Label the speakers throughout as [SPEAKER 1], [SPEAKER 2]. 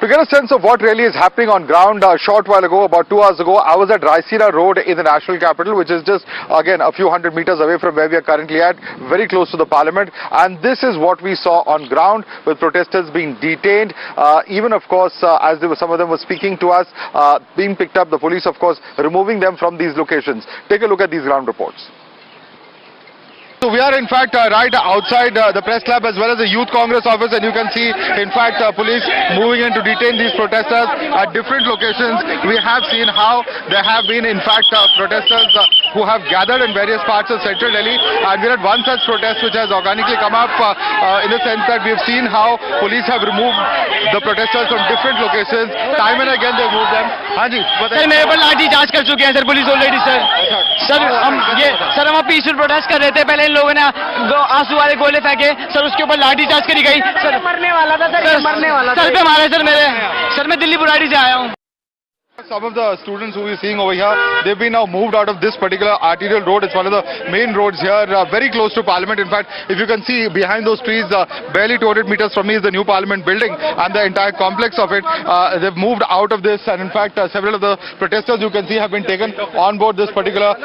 [SPEAKER 1] To get a sense of what really is happening on ground, a short while ago, about 2 hours ago, I was at Raisina Road in the national capital, which is just, again, a few hundred meters away from where we are currently at, very close to the parliament. And this is what we saw on ground, with protesters being detained. Even, of course, as some of them were speaking to us, being picked up, the police, of course, removing them from these locations. Take a look at these ground reports. So we are in fact right outside the press club as well as the Youth Congress office, and you can see in fact police moving in to detain these protesters at different locations. We have seen how there have been in fact protesters who have gathered in various parts of central Delhi, and we had one such protest which has organically come up in the sense that we have seen how police have removed the protesters from different locations. Time and again they moved them. Haan ji,
[SPEAKER 2] sir मेरे पर लाठी charge कर चुके हैं sir police already sir हम peaceful protest कर रहे थे, पहले इन लोगों ने आंसू वाले गोले फेंके सर, उसके ऊपर लाठी चार्ज करी गई सर, मरने वाला था सर पे मारे सर मैं दिल्ली बुराड़ी से आया हूँ.
[SPEAKER 1] Some of the students who we're seeing over here, they've been now moved out of this particular arterial road. It's one of the main roads here, very close to Parliament. In fact, if you can see behind those trees, barely 200 meters from me is the new Parliament building and the entire complex of it. They've moved out of this, and in fact, several of the protesters you can see have been taken on board this particular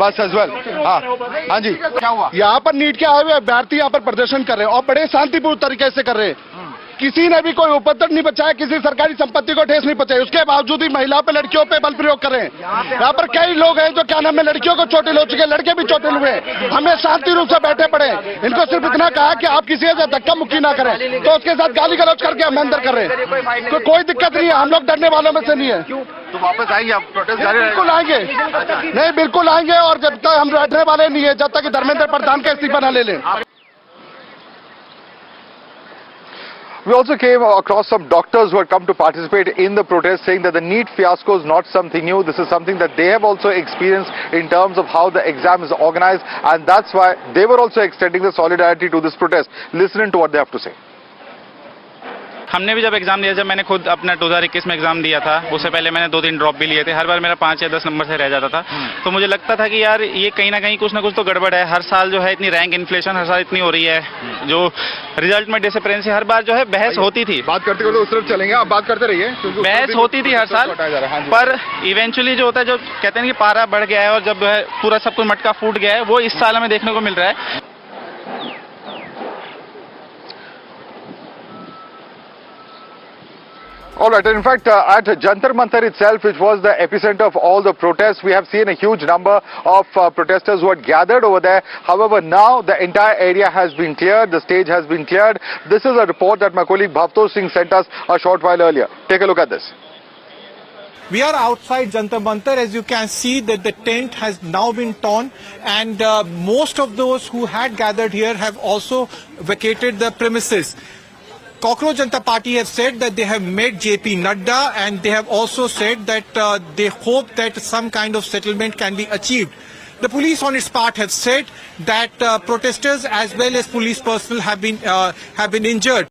[SPEAKER 1] bus as well. हाँ जी, क्या हुआ?
[SPEAKER 3] यहाँ पर NEET के आए हुए अभ्यर्थी यहाँ पर प्रदर्शन कर रहे हैं और बड़े शांतिपूर्ण तरीके से कर रहे हैं. किसी ने भी कोई उपद्रव नहीं बचाया, किसी सरकारी संपत्ति को ठेस नहीं पहुंचाई. उसके बावजूद भी महिला पे लड़कियों पे बल प्रयोग कर रहे हैं. यहाँ पर कई लोग हैं जो क्या नाम है लड़कियों को चोटिल हो चुके, लड़के भी चोटिल हुए. हमें शांति रूप से बैठे पड़े. इनको सिर्फ इतना कहा कि आप किसी से धक्का मुक्की ना करें, तो उसके साथ गाली गलौज करके हम अंदर कर रहे हैं. कोई दिक्कत नहीं है, हम लोग डरने वालों में से नहीं है.
[SPEAKER 1] तो वापस आएंगे आप प्रोटेस्ट?
[SPEAKER 3] बिल्कुल आएंगे, नहीं बिल्कुल आएंगे. और जब तक हम बैठने वाले नहीं है, जब तक धर्मेंद्र प्रधान का इस्तीफा न ले लें.
[SPEAKER 1] We also came across some doctors who had come to participate in the protest, saying that the NEET fiasco is not something new. This is something that they have also experienced in terms of how the exam is organized, and that's why they were also extending the solidarity to this protest. Listen to what they have to say.
[SPEAKER 4] हमने भी जब exam दिया, जब मैंने खुद अपना 2021 में exam दिया था, उससे पहले मैंने 2-3 ड्रॉप भी लिए थे. हर बार मेरा 5 या 10 नंबर से रह जाता था. तो मुझे लगता था कि यार ये कहीं ना कहीं कुछ ना कुछ तो गड़बड़ है. हर साल जो है इतनी रैंक इन्फ्लेशन हर साल इतनी हो रही है, जो रिजल्ट में डिसअपेरेंसी हर बार जो है बहस होती थी.
[SPEAKER 1] बात करते करते उस तरफ चलेंगे, आप बात करते रहिए.
[SPEAKER 4] बहस होती थी हर साल, पर इवेंचुअली जो होता है, जो कहते हैं कि पारा बढ़ गया है और जब पूरा सब कुछ मटका फूट गया है, वो इस साल हमें देखने को मिल रहा है.
[SPEAKER 1] All right, and in fact, at Jantar Mantar itself, which was the epicenter of all the protests, we have seen a huge number of protesters who had gathered over there. However, now the entire area has been cleared, the stage has been cleared. This is a report that my colleague Bhavtosh Singh sent us a short while earlier. Take a look at this.
[SPEAKER 5] We are outside Jantar Mantar. As you can see that the tent has now been torn, and most of those who had gathered here have also vacated the premises. Cockroach Janata Party have said that they have met JP Nadda, and they have also said that they hope that some kind of settlement can be achieved. The police on its part have said that protesters as well as police personnel have been injured.